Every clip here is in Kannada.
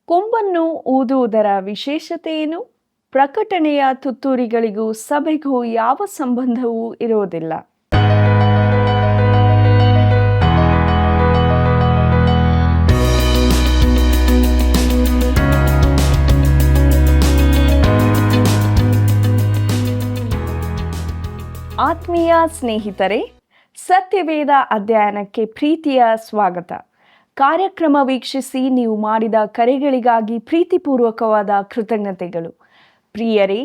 ಕೊಂಬನ್ನು ಊದುವುದರ ವಿಶೇಷತೆ ಏನು? ಪ್ರಕಟಣೆಯ ತುತ್ತೂರಿಗಳಿಗೂ ಸಭೆಗೂ ಯಾವ ಸಂಬಂಧವೂ ಇರುವುದಿಲ್ಲ. ಆತ್ಮೀಯ ಸ್ನೇಹಿತರೆ, ಸತ್ಯವೇದ ಅಧ್ಯಯನಕ್ಕೆ ಪ್ರೀತಿಯ ಸ್ವಾಗತ. ಕಾರ್ಯಕ್ರಮ ವೀಕ್ಷಿಸಿ ನೀವು ಮಾಡಿದ ಕರೆಗಳಿಗಾಗಿ ಪ್ರೀತಿಪೂರ್ವಕವಾದ ಕೃತಜ್ಞತೆಗಳು. ಪ್ರಿಯರೇ,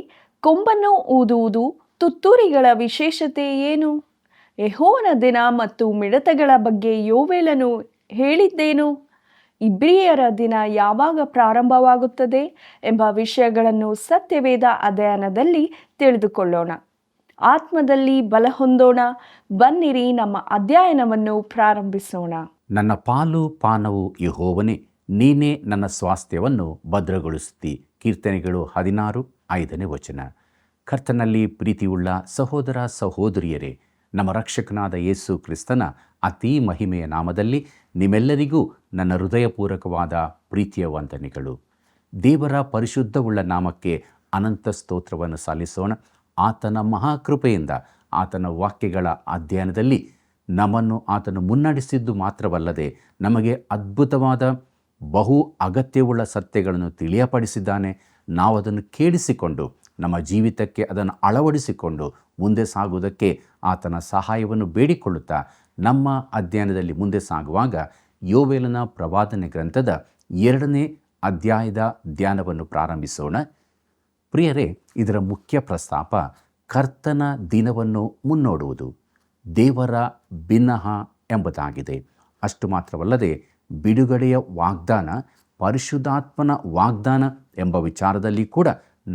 ಕೊಂಬನ್ನು ಊದುವುದು, ತುತ್ತೂರಿಗಳ ವಿಶೇಷತೆ ಏನು? ಯೆಹೋವನ ದಿನ ಮತ್ತು ಮಿಡತೆಗಳ ಬಗ್ಗೆ ಯೋವೇಲನು ಹೇಳಿದ್ದೇನು? ಇಬ್ರಿಯರ ದಿನ ಯಾವಾಗ ಪ್ರಾರಂಭವಾಗುತ್ತದೆ ಎಂಬ ವಿಷಯಗಳನ್ನು ಸತ್ಯವೇದ ಅಧ್ಯಯನದಲ್ಲಿ ತಿಳಿದುಕೊಳ್ಳೋಣ. ಆತ್ಮದಲ್ಲಿ ಬಲ ಹೊಂದೋಣ. ಬನ್ನಿರಿ, ನಮ್ಮ ಅಧ್ಯಯನವನ್ನು ಪ್ರಾರಂಭಿಸೋಣ. ನನ್ನ ಪಾಲು ಪಾನವು ಯೆಹೋವನೇ, ನೀನೇ ನನ್ನ ಸ್ವಾಸ್ಥ್ಯವನ್ನು ಭದ್ರಗೊಳಿಸುತ್ತಿ. ಕೀರ್ತನೆಗಳು 16:5. ಕರ್ತನಲ್ಲಿ ಪ್ರೀತಿಯುಳ್ಳ ಸಹೋದರ ಸಹೋದರಿಯರೇ, ನಮ್ಮ ರಕ್ಷಕನಾದ ಯೇಸು ಕ್ರಿಸ್ತನ ಅತೀ ಮಹಿಮೆಯ ನಾಮದಲ್ಲಿ ನಿಮ್ಮೆಲ್ಲರಿಗೂ ನನ್ನ ಹೃದಯಪೂರ್ವಕವಾದ ಪ್ರೀತಿಯ ವಂದನೆಗಳು. ದೇವರ ಪರಿಶುದ್ಧವುಳ್ಳ ನಾಮಕ್ಕೆ ಅನಂತ ಸ್ತೋತ್ರವನ್ನು ಸಲ್ಲಿಸೋಣ. ಆತನ ಮಹಾಕೃಪೆಯಿಂದ ಆತನ ವಾಕ್ಯಗಳ ಅಧ್ಯಯನದಲ್ಲಿ ನಮ್ಮನ್ನು ಆತನು ಮುನ್ನಡೆಸಿದ್ದು ಮಾತ್ರವಲ್ಲದೆ ನಮಗೆ ಅದ್ಭುತವಾದ ಬಹು ಅಗತ್ಯವುಳ್ಳ ಸತ್ಯಗಳನ್ನು ತಿಳಿಯಪಡಿಸಿದ್ದಾನೆ. ನಾವು ಅದನ್ನು ಕೇಳಿಸಿಕೊಂಡು ನಮ್ಮ ಜೀವಿತಕ್ಕೆ ಅದನ್ನು ಅಳವಡಿಸಿಕೊಂಡು ಮುಂದೆ ಸಾಗುವುದಕ್ಕೆ ಆತನ ಸಹಾಯವನ್ನು ಬೇಡಿಕೊಳ್ಳುತ್ತಾ ನಮ್ಮ ಅಧ್ಯಯನದಲ್ಲಿ ಮುಂದೆ ಸಾಗುವಾಗ ಯೋವೇಲನ ಪ್ರವಾದನೆ ಗ್ರಂಥದ 2ನೇ ಅಧ್ಯಾಯದ ಧ್ಯಾನವನ್ನು ಪ್ರಾರಂಭಿಸೋಣ. ಪ್ರಿಯರೇ, ಇದರ ಮುಖ್ಯ ಪ್ರಸ್ತಾಪ ಕರ್ತನ ದಿನವನ್ನು ಮುನ್ನೋಡುವುದು, ದೇವರ ಬಿನ್ನಹ ಎಂಬುದಾಗಿದೆ. ಅಷ್ಟು ಮಾತ್ರವಲ್ಲದೆ ಬಿಡುಗಡೆಯ ವಾಗ್ದಾನ, ಪರಿಶುದ್ಧಾತ್ಮನ ವಾಗ್ದಾನ ಎಂಬ ವಿಚಾರದಲ್ಲಿ ಕೂಡ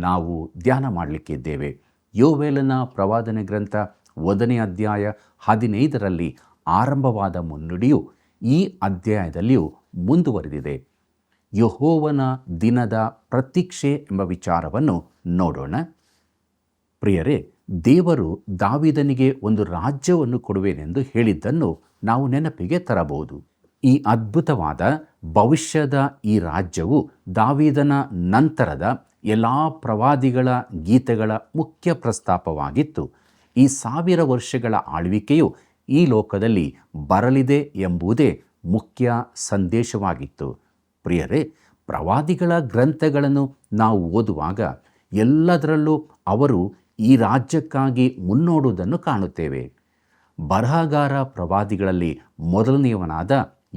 ನಾವು ಧ್ಯಾನ ಮಾಡಲಿಕ್ಕಿದ್ದೇವೆ. ಯೋವೇಲನ ಪ್ರವಾದನೆ ಗ್ರಂಥ 1ನೇ ಅಧ್ಯಾಯ 15ರಲ್ಲಿ ಆರಂಭವಾದ ಮುನ್ನುಡಿಯು ಈ ಅಧ್ಯಾಯದಲ್ಲಿಯೂ ಮುಂದುವರೆದಿದೆ. ಯೆಹೋವನ ದಿನದ ಪ್ರತೀಕ್ಷೆ ಎಂಬ ವಿಚಾರವನ್ನು ನೋಡೋಣ. ಪ್ರಿಯರೇ, ದೇವರು ದಾವೀದನಿಗೆ ಒಂದು ರಾಜ್ಯವನ್ನು ಕೊಡುವೆನೆಂದು ಹೇಳಿದ್ದನ್ನು ನಾವು ನೆನಪಿಗೆ ತರಬಹುದು. ಈ ಅದ್ಭುತವಾದ ಭವಿಷ್ಯದ ಈ ರಾಜ್ಯವು ದಾವೀದನ ನಂತರದ ಎಲ್ಲ ಪ್ರವಾದಿಗಳ ಗೀತೆಗಳ ಮುಖ್ಯ ಪ್ರಸ್ತಾಪವಾಗಿತ್ತು. ಈ 1000 ವರ್ಷಗಳ ಆಳ್ವಿಕೆಯು ಈ ಲೋಕದಲ್ಲಿ ಬರಲಿದೆ ಎಂಬುದೇ ಮುಖ್ಯ ಸಂದೇಶವಾಗಿತ್ತು. ಪ್ರಿಯರೇ, ಪ್ರವಾದಿಗಳ ಗ್ರಂಥಗಳನ್ನು ನಾವು ಓದುವಾಗ ಎಲ್ಲದರಲ್ಲೂ ಅವರು ಈ ರಾಜ್ಯಕ್ಕಾಗಿ ಮುನ್ನೋಡುವುದನ್ನು ಕಾಣುತ್ತೇವೆ. ಬರಹಗಾರ ಪ್ರವಾದಿಗಳಲ್ಲಿ ಮೊದಲನೆಯವನಾದ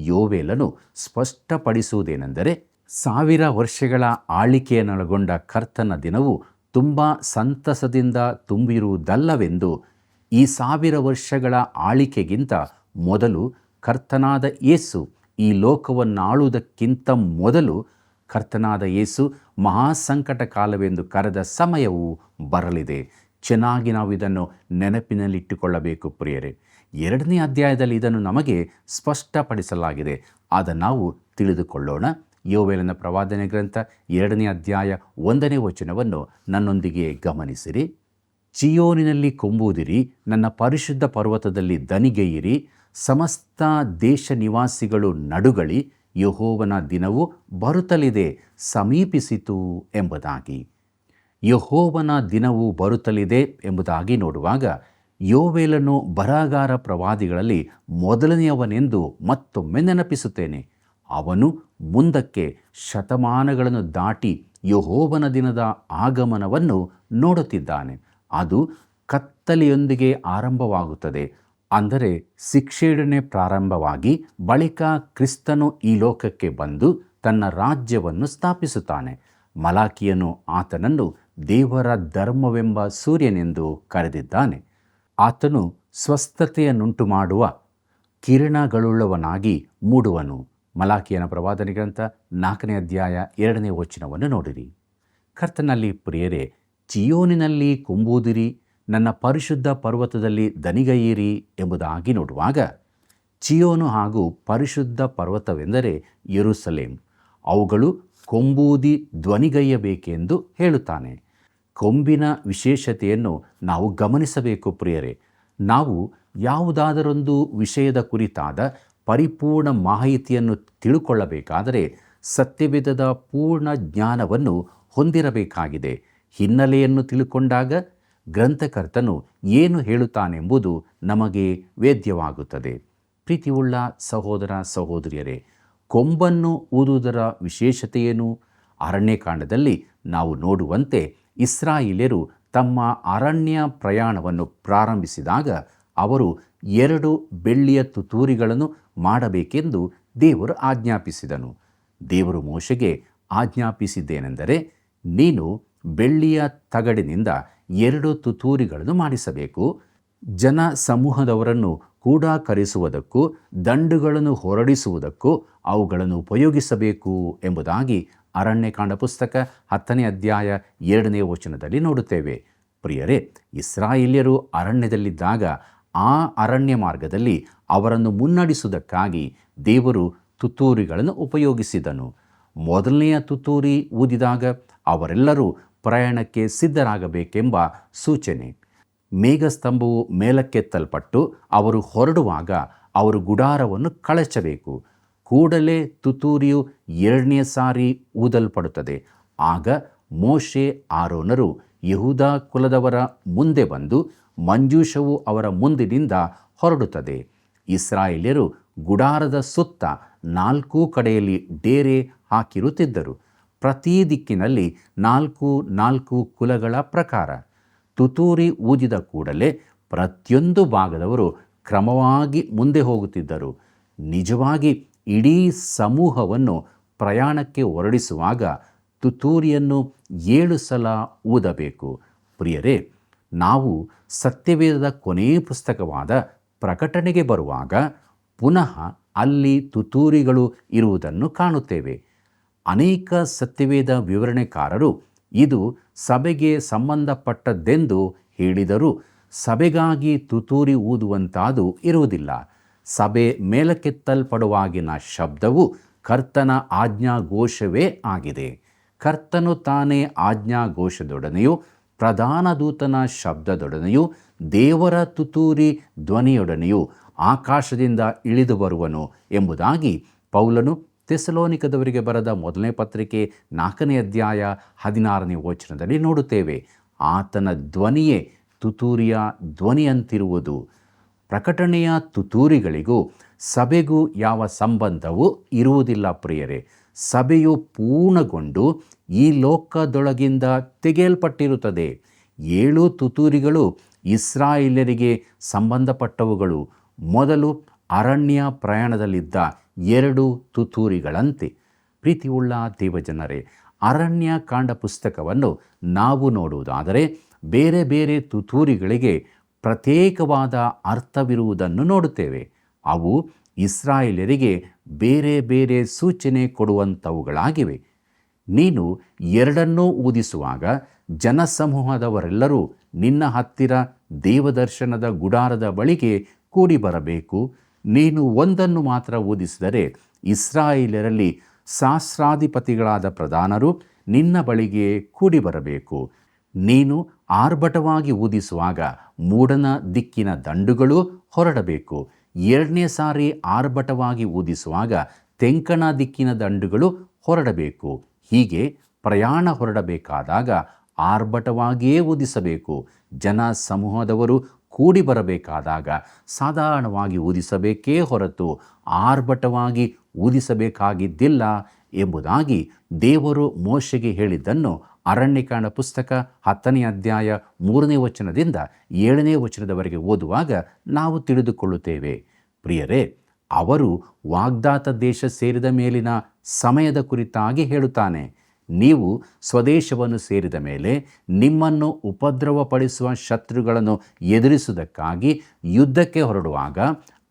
ಯೋವೇಲನು ಸ್ಪಷ್ಟಪಡಿಸುವುದೇನೆಂದರೆ, 1000 ವರ್ಷಗಳ ಆಳ್ವಿಕೆಯನ್ನೊಳಗೊಂಡ ಕರ್ತನ ದಿನವು ತುಂಬ ಸಂತಸದಿಂದ ತುಂಬಿರುವುದಲ್ಲವೆಂದು. ಈ 1000 ವರ್ಷಗಳ ಆಳ್ವಿಕೆಗಿಂತ ಮೊದಲು ಕರ್ತನಾದ ಯೇಸು ಈ ಲೋಕವನ್ನಾಳುವುದಕ್ಕಿಂತ ಮೊದಲು ಕರ್ತನಾದ ಯೇಸು ಮಹಾಸಂಕಟ ಕಾಲವೆಂದು ಕರೆದ ಸಮಯವು ಬರಲಿದೆ. ಚೆನ್ನಾಗಿ ನಾವು ಇದನ್ನು ನೆನಪಿನಲ್ಲಿಟ್ಟುಕೊಳ್ಳಬೇಕು ಪ್ರಿಯರೇ. 2ನೇ ಅಧ್ಯಾಯದಲ್ಲಿ ಇದನ್ನು ನಮಗೆ ಸ್ಪಷ್ಟಪಡಿಸಲಾಗಿದೆ. ಅದನ್ನು ನಾವು ತಿಳಿದುಕೊಳ್ಳೋಣ. ಯೋವೇಲನ ಪ್ರವಾದನೆ ಗ್ರಂಥ 2ನೇ ಅಧ್ಯಾಯ 1ನೇ ವಚನವನ್ನು ನನ್ನೊಂದಿಗೆ ಗಮನಿಸಿರಿ. ಚಿಯೋನಿನಲ್ಲಿ ಕೊಂಬುದಿರಿ, ನನ್ನ ಪರಿಶುದ್ಧ ಪರ್ವತದಲ್ಲಿ ದನಿಗೆಯಿರಿ, ಸಮಸ್ತ ದೇಶ ನಿವಾಸಿಗಳು ನಡುಗಳಿ, ಯೆಹೋವನ ದಿನವು ಬರುತ್ತಲಿದೆ, ಸಮೀಪಿಸಿತು ಎಂಬುದಾಗಿ. ಯೆಹೋವನ ದಿನವು ಬರುತ್ತಲಿದೆ ಎಂಬುದಾಗಿ ನೋಡುವಾಗ ಯೋವೇಲನು ಬರಹಗಾರ ಪ್ರವಾದಿಗಳಲ್ಲಿ ಮೊದಲನೆಯವನೆಂದು ಮತ್ತೊಮ್ಮೆ ನೆನಪಿಸುತ್ತೇನೆ. ಅವನು ಮುಂದಕ್ಕೆ ಶತಮಾನಗಳನ್ನು ದಾಟಿ ಯೆಹೋವನ ದಿನದ ಆಗಮನವನ್ನು ನೋಡುತ್ತಿದ್ದಾನೆ. ಅದು ಕತ್ತಲೆಯೊಂದಿಗೆ ಆರಂಭವಾಗುತ್ತದೆ. ಅಂದರೆ ಶಿಕ್ಷೆಯೊಡನೆ ಪ್ರಾರಂಭವಾಗಿ ಬಳಿಕ ಕ್ರಿಸ್ತನು ಈ ಲೋಕಕ್ಕೆ ಬಂದು ತನ್ನ ರಾಜ್ಯವನ್ನು ಸ್ಥಾಪಿಸುತ್ತಾನೆ. ಮಲಾಕಿಯನು ಆತನನ್ನು ದೇವರ ಧರ್ಮವೆಂಬ ಸೂರ್ಯನೆಂದು ಕರೆದಿದ್ದಾನೆ. ಆತನು ಸ್ವಸ್ಥತೆಯನ್ನುಂಟು ಮಾಡುವ ಕಿರಣಗಳುಳ್ಳವನಾಗಿ ಮೂಡುವನು. ಮಲಾಕಿಯನ ಪ್ರವಾದನೆ ಗ್ರಂಥ 4ನೇ ಅಧ್ಯಾಯ 2ನೇ ವಚನವನ್ನು ನೋಡಿರಿ. ಕರ್ತನಲ್ಲಿ ಪ್ರಿಯರೇ, ಚಿಯೋನಿನಲ್ಲಿ ಕೊಂಬುದಿರಿ, ನನ್ನ ಪರಿಶುದ್ಧ ಪರ್ವತದಲ್ಲಿ ದನಿಗೈಯಿರಿ ಎಂಬುದಾಗಿ ನೋಡುವಾಗ ಚಿಯೋನು ಹಾಗೂ ಪರಿಶುದ್ಧ ಪರ್ವತವೆಂದರೆ ಯೆರೂಸಲೇಮ್. ಅವುಗಳು ಕೊಂಬೂದಿ ಧ್ವನಿಗೈಯಬೇಕೆಂದು ಹೇಳುತ್ತಾನೆ. ಕೊಂಬಿನ ವಿಶೇಷತೆಯನ್ನು ನಾವು ಗಮನಿಸಬೇಕು ಪ್ರಿಯರೇ. ನಾವು ಯಾವುದಾದರೊಂದು ವಿಷಯದ ಕುರಿತಾದ ಪರಿಪೂರ್ಣ ಮಾಹಿತಿಯನ್ನು ತಿಳುಕೊಳ್ಳಬೇಕಾದರೆ ಸತ್ಯವೇದದ ಪೂರ್ಣ ಜ್ಞಾನವನ್ನು ಹೊಂದಿರಬೇಕಾಗಿದೆ. ಹಿನ್ನೆಲೆಯನ್ನು ತಿಳ್ಕೊಂಡಾಗ ಗ್ರಂಥಕರ್ತನು ಏನು ಹೇಳುತ್ತಾನೆಂಬುದು ನಮಗೆ ವೇದ್ಯವಾಗುತ್ತದೆ. ಪ್ರೀತಿಯುಳ್ಳ ಸಹೋದರ ಸಹೋದರಿಯರೇ, ಕೊಂಬನ್ನು ಊದುವುದರ ವಿಶೇಷತೆಯೇನು? ಅರಣ್ಯಕಾಂಡದಲ್ಲಿ ನಾವು ನೋಡುವಂತೆ ಇಸ್ರಾಯೇಲ್ಯರು ತಮ್ಮ ಅರಣ್ಯ ಪ್ರಯಾಣವನ್ನು ಪ್ರಾರಂಭಿಸಿದಾಗ ಅವರು 2 ಬೆಳ್ಳಿಯ ತುತ್ತೂರಿಗಳನ್ನು ಮಾಡಬೇಕೆಂದು ದೇವರು ಆಜ್ಞಾಪಿಸಿದನು. ದೇವರು ಮೋಶೆಗೆ ಆಜ್ಞಾಪಿಸಿದ್ದೇನೆಂದರೆ, ನೀನು ಬೆಳ್ಳಿಯ ತಗಡಿನಿಂದ 2 ತುತ್ತೂರಿಗಳನ್ನು ಮಾಡಿಸಬೇಕು. ಜನ ಸಮೂಹದವರನ್ನು ಕೂಡ ಕರೆಸುವುದಕ್ಕೂ ದಂಡುಗಳನ್ನು ಹೊರಡಿಸುವುದಕ್ಕೂ ಅವುಗಳನ್ನು ಉಪಯೋಗಿಸಬೇಕು ಎಂಬುದಾಗಿ ಅರಣ್ಯಕಾಂಡ ಪುಸ್ತಕ 10ನೇ ಅಧ್ಯಾಯ 2ನೇ ವಚನದಲ್ಲಿ ನೋಡುತ್ತೇವೆ. ಪ್ರಿಯರೇ, ಇಸ್ರಾಯೇಲ್ಯರು ಅರಣ್ಯದಲ್ಲಿದ್ದಾಗ ಆ ಅರಣ್ಯ ಮಾರ್ಗದಲ್ಲಿ ಅವರನ್ನು ಮುನ್ನಡೆಸುವುದಕ್ಕಾಗಿ ದೇವರು ತುತ್ತೂರಿಗಳನ್ನು ಉಪಯೋಗಿಸಿದನು. ಮೊದಲನೆಯ ತುತ್ತೂರಿ ಊದಿದಾಗ ಅವರೆಲ್ಲರೂ ಪ್ರಯಾಣಕ್ಕೆ ಸಿದ್ಧರಾಗಬೇಕೆಂಬ ಸೂಚನೆ. ಮೇಘಸ್ತಂಭವು ಮೇಲಕ್ಕೆತ್ತಲ್ಪಟ್ಟು ಅವರು ಹೊರಡುವಾಗ ಅವರು ಗುಡಾರವನ್ನು ಕಳಚಬೇಕು. ಕೂಡಲೇ ತುತ್ತೂರಿಯು 2ನೇ ಸಾರಿ ಊದಲ್ಪಡುತ್ತದೆ. ಆಗ ಮೋಶೆ ಆರೋನರು ಯೆಹೂದ ಕುಲದವರ ಮುಂದೆ ಬಂದು ಮಂಜೂಷವು ಅವರ ಮುಂದಿನಿಂದ ಹೊರಡುತ್ತದೆ. ಇಸ್ರಾಯೇಲ್ಯರು ಗುಡಾರದ ಸುತ್ತ 4 ಕಡೆಯಲ್ಲಿ ಡೇರೆ ಹಾಕಿರುತ್ತಿದ್ದರು. ಪ್ರತಿ ದಿಕ್ಕಿನಲ್ಲಿ 4 ಕುಲಗಳ ಪ್ರಕಾರ. ತುತ್ತೂರಿ ಊದಿದ ಕೂಡಲೇ ಪ್ರತಿಯೊಂದು ಭಾಗದವರು ಕ್ರಮವಾಗಿ ಮುಂದೆ ಹೋಗುತ್ತಿದ್ದರು. ನಿಜವಾಗಿ ಇಡೀ ಸಮೂಹವನ್ನು ಪ್ರಯಾಣಕ್ಕೆ ಹೊರಡಿಸುವಾಗ ತುತ್ತೂರಿಯನ್ನು 7 ಸಲ ಊದಬೇಕು. ಪ್ರಿಯರೇ, ನಾವು ಸತ್ಯವೇದದ ಕೊನೆಯ ಪುಸ್ತಕವಾದ ಪ್ರಕಟಣೆಗೆ ಬರುವಾಗ ಪುನಃ ಅಲ್ಲಿ ತುತ್ತೂರಿಗಳು ಇರುವುದನ್ನು ಕಾಣುತ್ತೇವೆ. ಅನೇಕ ಸತ್ಯವೇದ ವಿವರಣೆಕಾರರು ಇದು ಸಭೆಗೆ ಸಂಬಂಧಪಟ್ಟದ್ದೆಂದು ಹೇಳಿದರೂ ಸಭೆಗಾಗಿ ತುತ್ತೂರಿ ಊದುವಂತಾದು ಇರುವುದಿಲ್ಲ. ಸಭೆ ಮೇಲಕ್ಕೆತ್ತಲ್ಪಡುವಾಗಿನ ಶಬ್ದವು ಕರ್ತನ ಆಜ್ಞಾಘೋಷವೇ ಆಗಿದೆ. ಕರ್ತನು ತಾನೇ ಆಜ್ಞಾಘೋಷದೊಡನೆಯೂ ಪ್ರಧಾನ ದೂತನ ಶಬ್ದದೊಡನೆಯೂ ದೇವರ ತುತ್ತೂರಿ ಧ್ವನಿಯೊಡನೆಯೂ ಆಕಾಶದಿಂದ ಇಳಿದು ಬರುವನು ಎಂಬುದಾಗಿ ಪೌಲನು ಥೆಸಲೋನಿಕದವರಿಗೆ ಬರೆದ 1ನೇ ಪತ್ರಿಕೆ 4ನೇ ಅಧ್ಯಾಯ 16ನೇ ವಚನದಲ್ಲಿ ನೋಡುತ್ತೇವೆ. ಆತನ ಧ್ವನಿಯೇ ತುತ್ತೂರಿಯ ಧ್ವನಿಯಂತಿರುವುದು. ಪ್ರಕಟಣೆಯ ತುತ್ತೂರಿಗಳಿಗೂ ಸಭೆಗೂ ಯಾವ ಸಂಬಂಧವೂ ಇರುವುದಿಲ್ಲ. ಪ್ರಿಯರೇ, ಸಭೆಯು ಪೂರ್ಣಗೊಂಡು ಈ ಲೋಕದೊಳಗಿಂದ ತೆಗೆಯಲ್ಪಟ್ಟಿರುತ್ತದೆ. 7 ತುತ್ತೂರಿಗಳು ಇಸ್ರಾಯೇಲ್ಯರಿಗೆ ಸಂಬಂಧಪಟ್ಟವುಗಳು. ಮೊದಲು ಅರಣ್ಯ ಪ್ರಯಾಣದಲ್ಲಿದ್ದ 2 ತುತ್ತೂರಿಗಳಂತೆ. ಪ್ರೀತಿಯುಳ್ಳ ದೇವಜನರೇ, ಅರಣ್ಯ ಕಾಂಡ ಪುಸ್ತಕವನ್ನು ನಾವು ನೋಡುವುದಾದರೆ ಬೇರೆ ಬೇರೆ ತುತ್ತೂರಿಗಳಿಗೆ ಪ್ರತ್ಯೇಕವಾದ ಅರ್ಥವಿರುವುದನ್ನು ನೋಡುತ್ತೇವೆ. ಅವು ಇಸ್ರಾಯೇಲ್ಯರಿಗೆ ಬೇರೆ ಬೇರೆ ಸೂಚನೆ ಕೊಡುವಂಥವುಗಳಾಗಿವೆ. ನೀನು 2 ಊದಿಸುವಾಗ ಜನಸಮೂಹದವರೆಲ್ಲರೂ ನಿನ್ನ ಹತ್ತಿರ ದೇವದರ್ಶನದ ಗುಡಾರದ ಬಳಿಗೆ ಕೂಡಿ ಬರಬೇಕು. ನೀನು 1 ಮಾತ್ರ ಊದಿಸಿದರೆ ಇಸ್ರಾಯೇಲ್ಯರಲ್ಲಿ ಸಹಸ್ರಾಧಿಪತಿಗಳಾದ ಪ್ರಧಾನರು ನಿನ್ನ ಬಳಿಗೆ ಕೂಡಿ ಬರಬೇಕು. ನೀನು ಆರ್ಭಟವಾಗಿ ಊದಿಸುವಾಗ ಮೂಡನ ದಿಕ್ಕಿನ ದಂಡುಗಳು ಹೊರಡಬೇಕು. 2ನೇ ಸಾರಿ ಆರ್ಭಟವಾಗಿ ಊದಿಸುವಾಗ ತೆಂಕಣ ದಿಕ್ಕಿನ ದಂಡುಗಳು ಹೊರಡಬೇಕು. ಹೀಗೆ ಪ್ರಯಾಣ ಹೊರಡಬೇಕಾದಾಗ ಆರ್ಭಟವಾಗಿಯೇ ಊದಿಸಬೇಕು. ಜನ ಸಮೂಹದವರು ಕೂಡಿ ಬರಬೇಕಾದಾಗ ಸಾಧಾರಣವಾಗಿ ಊದಿಸಬೇಕೇ ಹೊರತು ಆರ್ಭಟವಾಗಿ ಊದಿಸಬೇಕಾಗಿದ್ದಿಲ್ಲ ಎಂಬುದಾಗಿ ದೇವರು ಮೋಶೆಗೆ ಹೇಳಿದ್ದನ್ನು ಅರಣ್ಯಕಾಂಡ ಪುಸ್ತಕ 10ನೇ ಅಧ್ಯಾಯ 3ನೇ ವಚನದಿಂದ 7ನೇ ವಚನದವರೆಗೆ ಓದುವಾಗ ನಾವು ತಿಳಿದುಕೊಳ್ಳುತ್ತೇವೆ. ಪ್ರಿಯರೇ, ಅವರು ವಾಗ್ದಾತ ದೇಶ ಸೇರಿದ ಮೇಲಿನ ಸಮಯದ ಕುರಿತಾಗಿ ಹೇಳುತ್ತಾನೆ. ನೀವು ಸ್ವದೇಶವನ್ನು ಸೇರಿದ ಮೇಲೆ ನಿಮ್ಮನ್ನು ಉಪದ್ರವಪಡಿಸುವ ಶತ್ರುಗಳನ್ನು ಎದುರಿಸುವುದಕ್ಕಾಗಿ ಯುದ್ಧಕ್ಕೆ ಹೊರಡುವಾಗ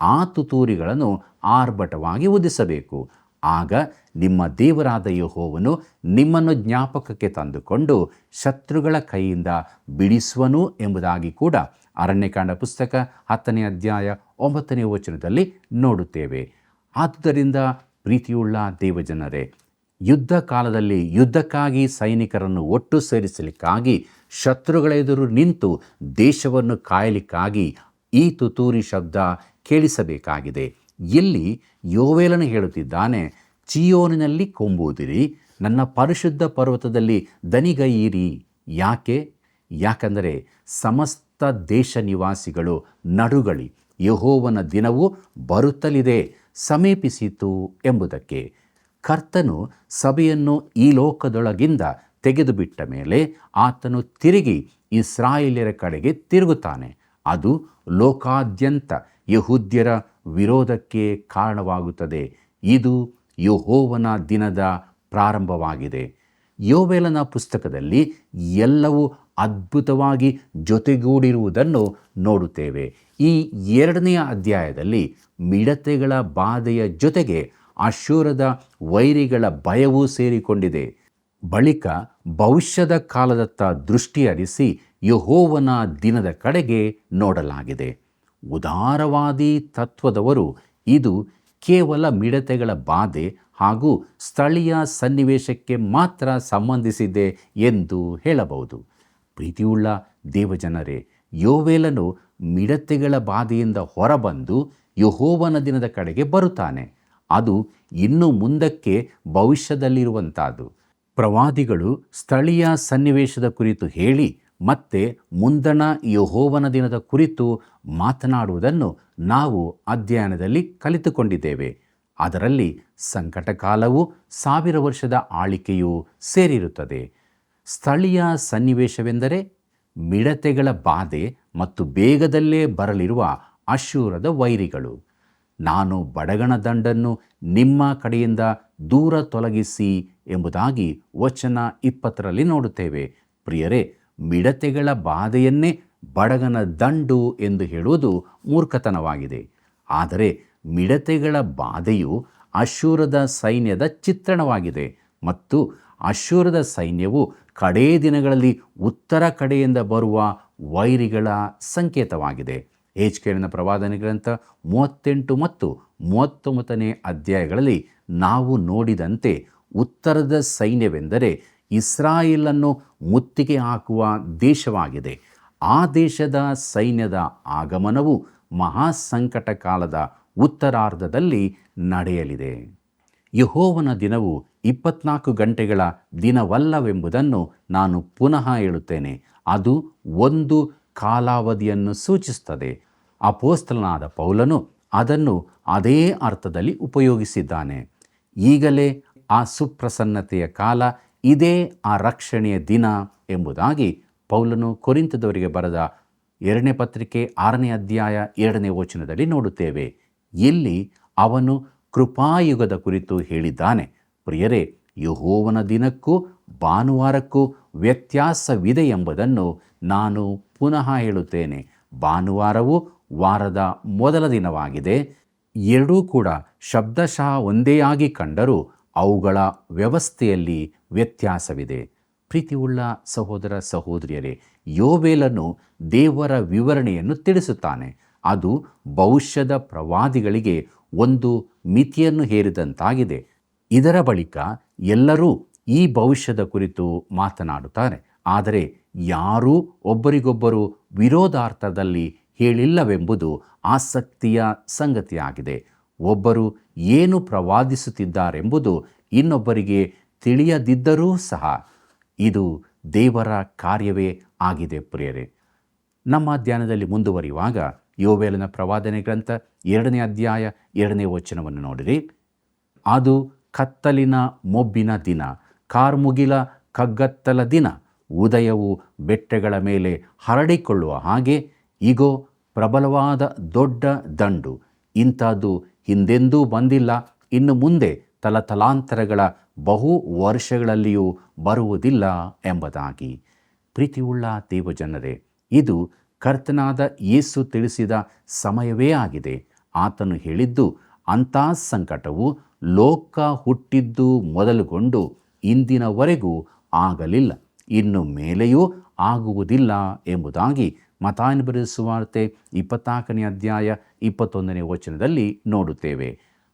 ಆ ತುತ್ತೂರಿಗಳನ್ನು ಆರ್ಭಟವಾಗಿ ಊದಿಸಬೇಕು. ಆಗ ನಿಮ್ಮ ದೇವರಾದ ಯೆಹೋವನು ನಿಮ್ಮನ್ನು ಜ್ಞಾಪಕಕ್ಕೆ ತಂದುಕೊಂಡು ಶತ್ರುಗಳ ಕೈಯಿಂದ ಬಿಡಿಸುವನು ಎಂಬುದಾಗಿ ಕೂಡ ಅರಣ್ಯಕಾಂಡ ಪುಸ್ತಕ 10ನೇ ಅಧ್ಯಾಯ 9ನೇ ವಚನದಲ್ಲಿ ನೋಡುತ್ತೇವೆ. ಆದುದರಿಂದ ಪ್ರೀತಿಯುಳ್ಳ ದೇವಜನರೇ, ಯುದ್ಧ ಕಾಲದಲ್ಲಿ ಯುದ್ಧಕ್ಕಾಗಿ ಸೈನಿಕರನ್ನು ಒಟ್ಟು ಸೇರಿಸಲಿಕ್ಕಾಗಿ ಶತ್ರುಗಳ ಎದುರು ನಿಂತು ದೇಶವನ್ನು ಕಾಯಲಿಕ್ಕಾಗಿ ಈ ತುತ್ತೂರಿ ಶಬ್ದ ಕೇಳಿಸಬೇಕಾಗಿದೆ. ಇಲ್ಲಿ ಯೋವೇಲನು ಹೇಳುತ್ತಿದ್ದಾನೆ, ಚೀಯೋನಿನಲ್ಲಿ ಕೊಂಬುದಿರಿ, ನನ್ನ ಪರಿಶುದ್ಧ ಪರ್ವತದಲ್ಲಿ ದನಿಗೈಯಿರಿ. ಯಾಕಂದರೆ ಸಮಸ್ತ ದೇಶ ನಿವಾಸಿಗಳು ನಡುಗಳಿ, ಯೆಹೋವನ ದಿನವು ಬರುತ್ತಲಿದೆ, ಸಮೀಪಿಸಿತು ಎಂಬುದಕ್ಕೆ. ಕರ್ತನು ಸಭೆಯನ್ನು ಈ ಲೋಕದೊಳಗಿಂದ ತೆಗೆದುಬಿಟ್ಟ ಮೇಲೆ ಆತನು ತಿರುಗಿ ಇಸ್ರಾಯೇಲ್ಯರ ಕಡೆಗೆ ತಿರುಗುತ್ತಾನೆ. ಅದು ಲೋಕಾದ್ಯಂತ ಯಹೂದ್ಯರ ವಿರೋಧಕ್ಕೆ ಕಾರಣವಾಗುತ್ತದೆ. ಇದು ಯೆಹೋವನ ದಿನದ ಪ್ರಾರಂಭವಾಗಿದೆ. ಯೋವೇಲನ ಪುಸ್ತಕದಲ್ಲಿ ಎಲ್ಲವೂ ಅದ್ಭುತವಾಗಿ ಜೊತೆಗೂಡಿರುವುದನ್ನು ನೋಡುತ್ತೇವೆ. ಈ 2ನೆಯ ಅಧ್ಯಾಯದಲ್ಲಿ ಮಿಡತೆಗಳ ಬಾಧೆಯ ಜೊತೆಗೆ ಅಶ್ಶೂರದ ವೈರಿಗಳ ಭಯವೂ ಸೇರಿಕೊಂಡಿದೆ. ಬಳಿಕ ಭವಿಷ್ಯದ ಕಾಲದತ್ತ ದೃಷ್ಟಿ ಹರಿಸಿ ಯೆಹೋವನ ದಿನದ ಕಡೆಗೆ ನೋಡಲಾಗಿದೆ. ಉದಾರವಾದಿ ತತ್ವದವರು ಇದು ಕೇವಲ ಮಿಡತೆಗಳ ಬಾಧೆ ಹಾಗೂ ಸ್ಥಳೀಯ ಸನ್ನಿವೇಶಕ್ಕೆ ಮಾತ್ರ ಸಂಬಂಧಿಸಿದೆ ಎಂದು ಹೇಳಬಹುದು. ಪ್ರೀತಿಯುಳ್ಳ ದೇವಜನರೇ, ಯೋವೇಲನು ಮಿಡತೆಗಳ ಬಾಧೆಯಿಂದ ಹೊರಬಂದು ಯೆಹೋವನ ದಿನದ ಕಡೆಗೆ ಬರುತ್ತಾನೆ. ಅದು ಇನ್ನು ಮುಂದಕ್ಕೆ ಭವಿಷ್ಯದಲ್ಲಿರುವಂಥದ್ದು. ಪ್ರವಾದಿಗಳು ಸ್ಥಳೀಯ ಸನ್ನಿವೇಶದ ಕುರಿತು ಹೇಳಿ ಮತ್ತೆ ಮುಂದಣ ಯೆಹೋವನ ದಿನದ ಕುರಿತು ಮಾತನಾಡುವುದನ್ನು ನಾವು ಅಧ್ಯಯನದಲ್ಲಿ ಕಲಿತುಕೊಂಡಿದ್ದೇವೆ. ಅದರಲ್ಲಿ ಸಂಕಟ ಕಾಲವು 1000 ವರ್ಷದ ಆಳಿಕೆಯು ಸೇರಿರುತ್ತದೆ. ಸ್ಥಳೀಯ ಸನ್ನಿವೇಶವೆಂದರೆ ಮಿಡತೆಗಳ ಬಾಧೆ ಮತ್ತು ಬೇಗದಲ್ಲೇ ಬರಲಿರುವ ಅಶ್ಶೂರದ ವೈರಿಗಳು. ನಾನು ಬಡಗಣ ದಂಡನ್ನು ನಿಮ್ಮ ಕಡೆಯಿಂದ ದೂರ ತೊಲಗಿಸಿ ಎಂಬುದಾಗಿ ವಚನ 20ರಲ್ಲಿ ನೋಡುತ್ತೇವೆ. ಪ್ರಿಯರೇ, ಮಿಡತೆಗಳ ಬಾಧೆಯನ್ನೇ ಬಡಗನ ದಂಡು ಎಂದು ಹೇಳುವುದು ಮೂರ್ಖತನವಾಗಿದೆ. ಆದರೆ ಮಿಡತೆಗಳ ಬಾಧೆಯು ಅಶ್ಶೂರದ ಸೈನ್ಯದ ಚಿತ್ರಣವಾಗಿದೆ ಮತ್ತು ಅಶ್ಶೂರದ ಸೈನ್ಯವು ಕಡೇ ದಿನಗಳಲ್ಲಿ ಉತ್ತರ ಕಡೆಯಿಂದ ಬರುವ ವೈರಿಗಳ ಸಂಕೇತವಾಗಿದೆ. ಎಜ್ಕೇಲನ ಪ್ರವಾದನೆ ಗ್ರಂಥ 38 ಮತ್ತು 39ನೇ ಅಧ್ಯಾಯಗಳಲ್ಲಿ ನಾವು ನೋಡಿದಂತೆ ಉತ್ತರದ ಸೈನ್ಯವೆಂದರೆ ಇಸ್ರಾಯೇಲನ್ನು ಮುತ್ತಿಗೆ ಹಾಕುವ ದೇಶವಾಗಿದೆ. ಆ ದೇಶದ ಸೈನ್ಯದ ಆಗಮನವು ಮಹಾಸಂಕಟ ಕಾಲದ ಉತ್ತರಾರ್ಧದಲ್ಲಿ ನಡೆಯಲಿದೆ. ಯೆಹೋವನ ದಿನವು 24 ಗಂಟೆಗಳ ದಿನವಲ್ಲವೆಂಬುದನ್ನು ನಾನು ಪುನಃ ಹೇಳುತ್ತೇನೆ. ಅದು ಒಂದು ಕಾಲಾವಧಿಯನ್ನು ಸೂಚಿಸುತ್ತದೆ. ಅಪೊಸ್ತಲನಾದ ಪೌಲನು ಅದನ್ನು ಅದೇ ಅರ್ಥದಲ್ಲಿ ಉಪಯೋಗಿಸಿದ್ದಾನೆ. ಈಗಲೇ ಆ ಸುಪ್ರಸನ್ನತೆಯ ಕಾಲ, ಇದೇ ಆ ರಕ್ಷಣೆಯ ದಿನ ಎಂಬುದಾಗಿ ಪೌಲನು ಕೊರಿಂಥದವರಿಗೆ ಬರೆದ 2ನೇ ಪತ್ರಿಕೆ 6ನೇ ಅಧ್ಯಾಯ 2ನೇ ವಚನದಲ್ಲಿ ನೋಡುತ್ತೇವೆ. ಇಲ್ಲಿ ಅವನು ಕೃಪಾಯುಗದ ಕುರಿತು ಹೇಳಿದ್ದಾನೆ. ಪ್ರಿಯರೇ, ಯೆಹೋವನ ದಿನಕ್ಕೂ ಭಾನುವಾರಕ್ಕೂ ವ್ಯತ್ಯಾಸವಿದೆ ಎಂಬುದನ್ನು ನಾನು ಪುನಃ ಹೇಳುತ್ತೇನೆ. ಭಾನುವಾರವು ವಾರದ ಮೊದಲ ದಿನವಾಗಿದೆ. ಎರಡೂ ಕೂಡ ಶಬ್ದಶಃ ಒಂದೇ ಆಗಿ ಕಂಡರೂ ಅವುಗಳ ವ್ಯವಸ್ಥೆಯಲ್ಲಿ ವ್ಯತ್ಯಾಸವಿದೆ. ಪ್ರೀತಿಯುಳ್ಳ ಸಹೋದರ ಸಹೋದರಿಯರೇ, ಯೋವೇಲನು ದೇವರ ವಿವರಣೆಯನ್ನು ತಿಳಿಸುತ್ತಾನೆ. ಅದು ಭವಿಷ್ಯದ ಪ್ರವಾದಿಗಳಿಗೆ ಒಂದು ಮಿತಿಯನ್ನು ಹೇರಿದಂತಾಗಿದೆ. ಇದರ ಬಳಿಕ ಎಲ್ಲರೂ ಈ ಭವಿಷ್ಯದ ಕುರಿತು ಮಾತನಾಡುತ್ತಾರೆ. ಆದರೆ ಯಾರೂ ಒಬ್ಬರಿಗೊಬ್ಬರು ವಿರೋಧಾರ್ಥದಲ್ಲಿ ಹೇಳಿಲ್ಲವೆಂಬುದು ಆಸಕ್ತಿಯ ಸಂಗತಿಯಾಗಿದೆ. ಒಬ್ಬರು ಏನು ಪ್ರವಾದಿಸುತ್ತಿದ್ದಾರೆಂಬುದು ಇನ್ನೊಬ್ಬರಿಗೆ ತಿಳಿಯದಿದ್ದರೂ ಸಹ ಇದು ದೇವರ ಕಾರ್ಯವೇ ಆಗಿದೆ. ಪ್ರಿಯರೇ, ನಮ್ಮ ಧ್ಯಾನದಲ್ಲಿ ಮುಂದುವರಿಯುವಾಗ ಯೋವೇಲನ ಪ್ರವಾದನೆ ಗ್ರಂಥ 2ನೇ ಅಧ್ಯಾಯ 2ನೇ ವಚನವನ್ನು ನೋಡಿರಿ. ಅದು ಕತ್ತಲಿನ ಮೊಬ್ಬಿನ ದಿನ, ಕಾರ್ಮುಗಿಲ ಕಗ್ಗತ್ತಲ ದಿನ. ಉದಯವು ಬೆಟ್ಟಗಳ ಮೇಲೆ ಹರಡಿಕೊಳ್ಳುವ ಹಾಗೆ ಇಗೋ ಪ್ರಬಲವಾದ ದೊಡ್ಡ ದಂಡು. ಇಂಥದ್ದು ಹಿಂದೆಂದೂ ಬಂದಿಲ್ಲ, ಇನ್ನು ಮುಂದೆ ತಲತಲಾಂತರಗಳ ಬಹು ವರ್ಷಗಳಲ್ಲಿಯೂ ಬರುವುದಿಲ್ಲ ಎಂಬುದಾಗಿ. ಪ್ರೀತಿಯುಳ್ಳ ದೇವಜನರೇ, ಇದು ಕರ್ತನಾದ ಯೇಸು ತಿಳಿಸಿದ ಸಮಯವೇ ಆಗಿದೆ. ಆತನು ಹೇಳಿದ್ದು, ಅಂಥ ಸಂಕಟವು ಲೋಕ ಹುಟ್ಟಿದ್ದು ಮೊದಲುಗೊಂಡು ಇಂದಿನವರೆಗೂ ಆಗಲಿಲ್ಲ, ಇನ್ನು ಮೇಲೆಯೂ ಆಗುವುದಿಲ್ಲ ಎಂಬುದಾಗಿ ಮತ್ತಾಯನ ಬರೆದ ಸುವಾರ್ತೆ 24ನೇ ಅಧ್ಯಾಯ 21ನೇ ವಚನದಲ್ಲಿ ನೋಡುತ್ತೇವೆ.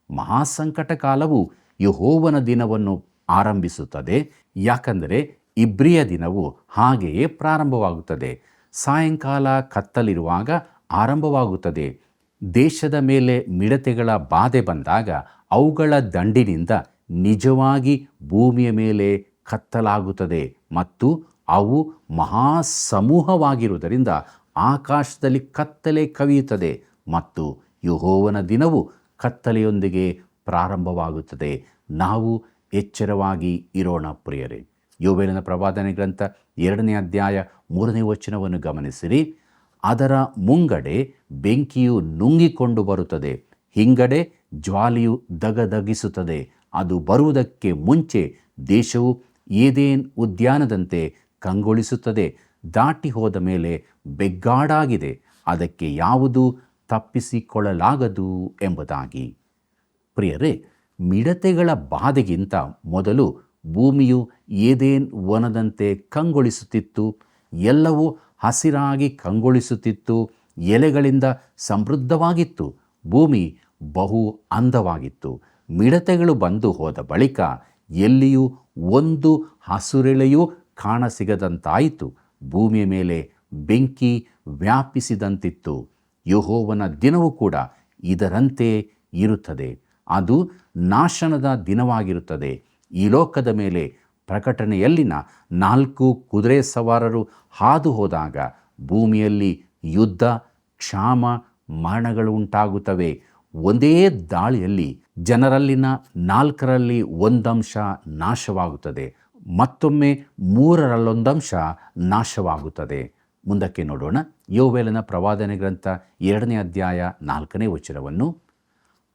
ಮಹಾಸಂಕಟ ಕಾಲವು ಯೆಹೋವನ ದಿನವನ್ನು ಆರಂಭಿಸುತ್ತದೆ. ಯಾಕಂದರೆ ಇಬ್ರಿಯ ದಿನವು ಹಾಗೆಯೇ ಪ್ರಾರಂಭವಾಗುತ್ತದೆ. ಸಾಯಂಕಾಲ ಕತ್ತಲಿರುವಾಗ ಆರಂಭವಾಗುತ್ತದೆ. ದೇಶದ ಮೇಲೆ ಮಿಡತೆಗಳ ಬಾಧೆ ಬಂದಾಗ ಅವುಗಳ ದಂಡಿನಿಂದ ನಿಜವಾಗಿ ಭೂಮಿಯ ಮೇಲೆ ಕತ್ತಲಾಗುತ್ತದೆ ಮತ್ತು ಅವು ಮಹಾಸಮೂಹವಾಗಿರುವುದರಿಂದ ಆಕಾಶದಲ್ಲಿ ಕತ್ತಲೆ ಕವಿಯುತ್ತದೆ ಮತ್ತು ಯೆಹೋವನ ದಿನವು ಕತ್ತಲೆಯೊಂದಿಗೆ ಪ್ರಾರಂಭವಾಗುತ್ತದೆ. ನಾವು ಎಚ್ಚರವಾಗಿ ಇರೋಣ ಪ್ರಿಯರೇ. ಯೋವೇಲನ ಪ್ರವಾದನೆ ಗ್ರಂಥ 2ನೇ ಅಧ್ಯಾಯ 3ನೇ ವಚನವನ್ನು ಗಮನಿಸಿರಿ. ಅದರ ಮುಂಗಡೆ ಬೆಂಕಿಯು ನುಂಗಿಕೊಂಡು ಬರುತ್ತದೆ, ಹಿಂಗಡೆ ಜ್ವಾಲೆಯು ದಗದಗಿಸುತ್ತದೆ. ಅದು ಬರುವುದಕ್ಕೆ ಮುಂಚೆ ದೇಶವು ಏದೇನ್ ಉದ್ಯಾನದಂತೆ ಕಂಗೊಳಿಸುತ್ತದೆ. ದಾಟಿ ಹೋದ ಮೇಲೆ ಬೆಗ್ಗಾಡಾಗಿದೆ, ಅದಕ್ಕೆ ಯಾವುದೂ ತಪ್ಪಿಸಿಕೊಳ್ಳಲಾಗದು ಎಂಬುದಾಗಿ. ಪ್ರಿಯರೇ, ಮಿಡತೆಗಳ ಬಾಧೆಗಿಂತ ಮೊದಲು ಭೂಮಿಯು ಏದೇನ್ ವನದಂತೆ ಕಂಗೊಳಿಸುತ್ತಿತ್ತು. ಎಲ್ಲವೂ ಹಸಿರಾಗಿ ಕಂಗೊಳಿಸುತ್ತಿತ್ತು, ಎಲೆಗಳಿಂದ ಸಮೃದ್ಧವಾಗಿತ್ತು. ಭೂಮಿ ಬಹು ಅಂದವಾಗಿತ್ತು. ಮಿಡತೆಗಳು ಬಂದು ಹೋದ ಬಳಿಕ ಎಲ್ಲಿಯೂ ಒಂದು ಹಸುರೆಲೆಯೂ ಕಾಣಸಿಗದಂತಾಯಿತು. ಭೂಮಿಯ ಮೇಲೆ ಬೆಂಕಿ ವ್ಯಾಪಿಸಿದಂತಿತ್ತು. ಯೆಹೋವನ ದಿನವೂ ಕೂಡ ಇದರಂತೆ ಇರುತ್ತದೆ. ಅದು ನಾಶನದ ದಿನವಾಗಿರುತ್ತದೆ. ಈ ಲೋಕದ ಮೇಲೆ ಪ್ರಕಟಣೆಯಲ್ಲಿನ 4 ಕುದುರೆ ಸವಾರರು ಹಾದು ಹೋದಾಗ ಭೂಮಿಯಲ್ಲಿ ಯುದ್ಧ, ಕ್ಷಾಮ, ಮರಣಗಳು ಉಂಟಾಗುತ್ತವೆ. ಒಂದೇ ದಾಳಿಯಲ್ಲಿ ಜನರಲ್ಲಿನ 4ರಲ್ಲಿ 1 ನಾಶವಾಗುತ್ತದೆ. ಮತ್ತೊಮ್ಮೆ 3 ನಾಶವಾಗುತ್ತದೆ. ಮುಂದಕ್ಕೆ ನೋಡೋಣ. ಯೋವೇಲನ ಪ್ರವಾದನೆ ಗ್ರಂಥ 2ನೇ ಅಧ್ಯಾಯ 4ನೇ ವಚನವನ್ನು.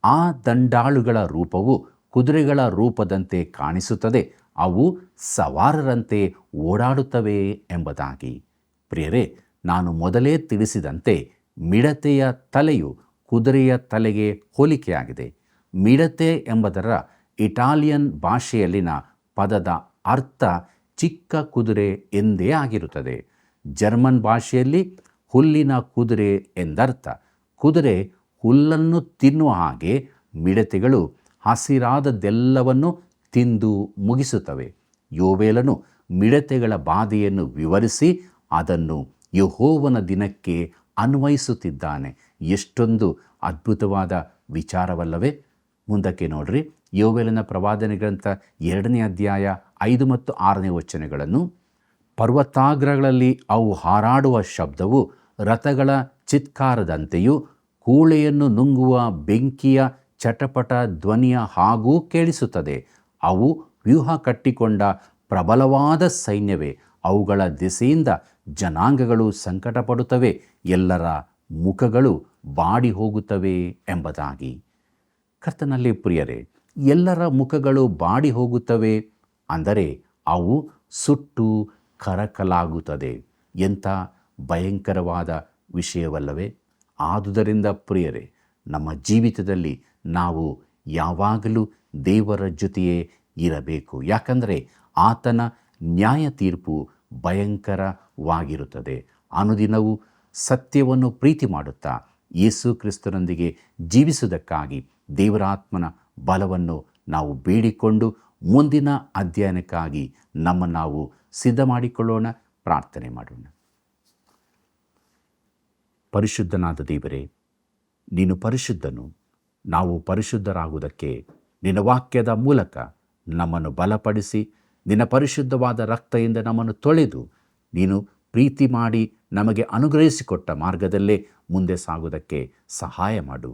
ಆ ದಂಡಾಳುಗಳ ರೂಪವು ಕುದುರೆಗಳ ರೂಪದಂತೆ ಕಾಣಿಸುತ್ತದೆ, ಅವು ಸವಾರರಂತೆ ಓಡಾಡುತ್ತವೆ ಎಂಬುದಾಗಿ. ಪ್ರಿಯರೇ, ನಾನು ಮೊದಲೇ ತಿಳಿಸಿದಂತೆ ಮಿಡತೆಯ ತಲೆಯು ಕುದುರೆಯ ತಲೆಗೆ ಹೋಲಿಕೆಯಾಗಿದೆ. ಮಿಡತೆ ಎಂಬುದರ ಇಟಾಲಿಯನ್ ಭಾಷೆಯಲ್ಲಿನ ಪದದ ಅರ್ಥ ಚಿಕ್ಕ ಕುದುರೆ ಎಂದೇ ಆಗಿರುತ್ತದೆ. ಜರ್ಮನ್ ಭಾಷೆಯಲ್ಲಿ ಹುಲ್ಲಿನ ಕುದುರೆ ಎಂದರ್ಥ. ಕುದುರೆ ಹುಲ್ಲನ್ನು ತಿನ್ನುವ ಹಾಗೆ ಮಿಡತೆಗಳು ಹಸಿರಾದದ್ದೆಲ್ಲವನ್ನು ತಿಂದು ಮುಗಿಸುತ್ತವೆ. ಯೋವೇಲನು ಮಿಡತೆಗಳ ಬಾಧೆಯನ್ನು ವಿವರಿಸಿ ಅದನ್ನು ಯೆಹೋವನ ದಿನಕ್ಕೆ ಅನ್ವಯಿಸುತ್ತಿದ್ದಾನೆ. ಎಷ್ಟೊಂದು ಅದ್ಭುತವಾದ ವಿಚಾರವಲ್ಲವೇ? ಮುಂದಕ್ಕೆ ನೋಡ್ರಿ. ಯೋವೇಲನ ಪ್ರವಾದನೆ ಗ್ರಂಥ 2ನೇ ಅಧ್ಯಾಯ 5 ಮತ್ತು 6ನೇ ವಚನಗಳನ್ನು. ಪರ್ವತಾಗ್ರಗಳಲ್ಲಿ ಅವು ಹಾರಾಡುವ ಶಬ್ದವು ರಥಗಳ ಚಿತ್ಕಾರದಂತೆಯೂ ಕೂಳೆಯನ್ನು ನುಂಗುವ ಬೆಂಕಿಯ ಚಟಪಟ ಧ್ವನಿಯ ಹಾಗೂ ಕೇಳಿಸುತ್ತದೆ. ಅವು ವ್ಯೂಹ ಕಟ್ಟಿಕೊಂಡ ಪ್ರಬಲವಾದ ಸೈನ್ಯವೇ. ಅವುಗಳ ದೆಸೆಯಿಂದ ಜನಾಂಗಗಳು ಸಂಕಟಪಡುತ್ತವೆ, ಎಲ್ಲರ ಮುಖಗಳು ಬಾಡಿ ಹೋಗುತ್ತವೆ ಎಂಬುದಾಗಿ. ಕರ್ತನಲ್ಲಿ ಪ್ರಿಯರೇ, ಎಲ್ಲರ ಮುಖಗಳು ಬಾಡಿ ಹೋಗುತ್ತವೆ ಅಂದರೆ ಅವು ಸುಟ್ಟು ಕರಕಲಾಗುತ್ತದೆ. ಎಂಥ ಭಯಂಕರವಾದ ವಿಷಯವಲ್ಲವೇ? ಆದುದರಿಂದ ಪ್ರಿಯರೇ, ನಮ್ಮ ಜೀವಿತದಲ್ಲಿ ನಾವು ಯಾವಾಗಲೂ ದೇವರ ಜೊತೆಯೇ ಇರಬೇಕು. ಯಾಕಂದರೆ ಆತನ ನ್ಯಾಯ ತೀರ್ಪು ಭಯಂಕರವಾಗಿರುತ್ತದೆ. ಅನುದಿನವೂ ಸತ್ಯವನ್ನು ಪ್ರೀತಿ ಮಾಡುತ್ತಾ ಯೇಸು ಕ್ರಿಸ್ತನೊಂದಿಗೆ ಜೀವಿಸುವುದಕ್ಕಾಗಿ ದೇವರಾತ್ಮನ ಬಲವನ್ನು ನಾವು ಬೇಡಿಕೊಂಡು ಮುಂದಿನ ಅಧ್ಯಯನಕ್ಕಾಗಿ ನಮ್ಮನ್ನು ನಾವು ಸಿದ್ಧ ಮಾಡಿಕೊಳ್ಳೋಣ. ಪ್ರಾರ್ಥನೆ ಮಾಡೋಣ. ಪರಿಶುದ್ಧನಾದ ದೇವರೇ, ನೀನು ಪರಿಶುದ್ಧನು. ನಾವು ಪರಿಶುದ್ಧರಾಗುವುದಕ್ಕೆ ನಿನ್ನ ವಾಕ್ಯದ ಮೂಲಕ ನಮ್ಮನ್ನು ಬಲಪಡಿಸಿ, ನಿನ್ನ ಪರಿಶುದ್ಧವಾದ ರಕ್ತದಿಂದ ನಮ್ಮನ್ನು ತೊಳೆದು, ನೀನು ಪ್ರೀತಿ ಮಾಡಿ ನಮಗೆ ಅನುಗ್ರಹಿಸಿಕೊಟ್ಟ ಮಾರ್ಗದಲ್ಲೇ ಮುಂದೆ ಸಾಗುವುದಕ್ಕೆ ಸಹಾಯ ಮಾಡು.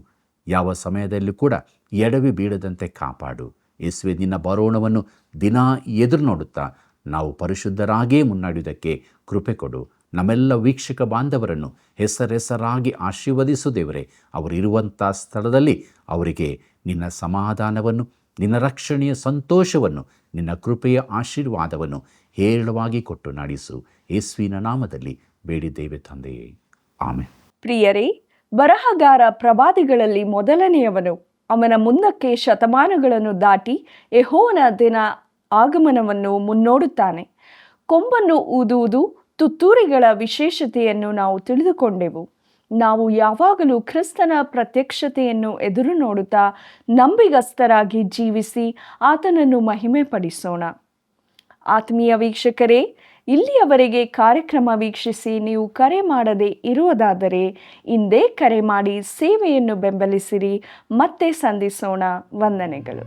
ಯಾವ ಸಮಯದಲ್ಲೂ ಕೂಡ ಎಡವಿ ಬೀಳದಂತೆ ಕಾಪಾಡು. ಯೇಸುವೆ, ನಿನ್ನ ಬರೋಣವನ್ನು ದಿನ ಎದುರು ನೋಡುತ್ತಾ ನಾವು ಪರಿಶುದ್ಧರಾಗೇ ಮುನ್ನಡೆಯುವುದಕ್ಕೆ ಕೃಪೆ ಕೊಡು. ನಮ್ಮೆಲ್ಲ ವೀಕ್ಷಕ ಬಾಂಧವರನ್ನು ಹೆಸರಾಗಿ ಆಶೀರ್ವದಿಸು ದೇವರೇ. ಅವರಿರುವಂಥ ಸ್ಥಳದಲ್ಲಿ ಅವರಿಗೆ ನಿನ್ನ ಸಮಾಧಾನವನ್ನು, ನಿನ್ನ ರಕ್ಷಣೆಯ ಸಂತೋಷವನ್ನು, ನಿನ್ನ ಕೃಪೆಯ ಆಶೀರ್ವಾದವನ್ನು ಹೇರಳವಾಗಿ ಕೊಟ್ಟು ನಡೆಸು. ಯೇಸುವಿನ ನಾಮದಲ್ಲಿ ಬೇಡಿದ್ದೇವೆ ತಂದೆಯೇ, ಆಮೆನ್. ಪ್ರಿಯರೇ, ಬರಹಗಾರ ಪ್ರವಾದಿಗಳಲ್ಲಿ ಮೊದಲನೆಯವನು. ಅವನ ಮುಂದಕ್ಕೆ ಶತಮಾನಗಳನ್ನು ದಾಟಿ ಯೆಹೋವನ ದಿನ ಆಗಮನವನ್ನು ಮುನ್ನೋಡುತ್ತಾನೆ. ಕೊಂಬನ್ನು ಊದುವುದು, ತುತ್ತೂರಿಗಳ ವಿಶೇಷತೆಯನ್ನು ನಾವು ತಿಳಿದುಕೊಂಡೆವು. ನಾವು ಯಾವಾಗಲೂ ಕ್ರಿಸ್ತನ ಪ್ರತ್ಯಕ್ಷತೆಯನ್ನು ಎದುರು ನೋಡುತ್ತಾ ನಂಬಿಗಸ್ತರಾಗಿ ಜೀವಿಸಿ ಆತನನ್ನು ಮಹಿಮೆ ಪಡಿಸೋಣ. ಆತ್ಮೀಯ ವೀಕ್ಷಕರೇ, ಇಲ್ಲಿಯವರೆಗೆ ಕಾರ್ಯಕ್ರಮ ವೀಕ್ಷಿಸಿ ನೀವು ಕರೆ ಮಾಡದೆ ಇರುವುದಾದರೆ ಇಂದೇ ಕರೆ ಮಾಡಿ ಸೇವೆಯನ್ನು ಬೆಂಬಲಿಸಿರಿ. ಮತ್ತೆ ಸಂಧಿಸೋಣ. ವಂದನೆಗಳು.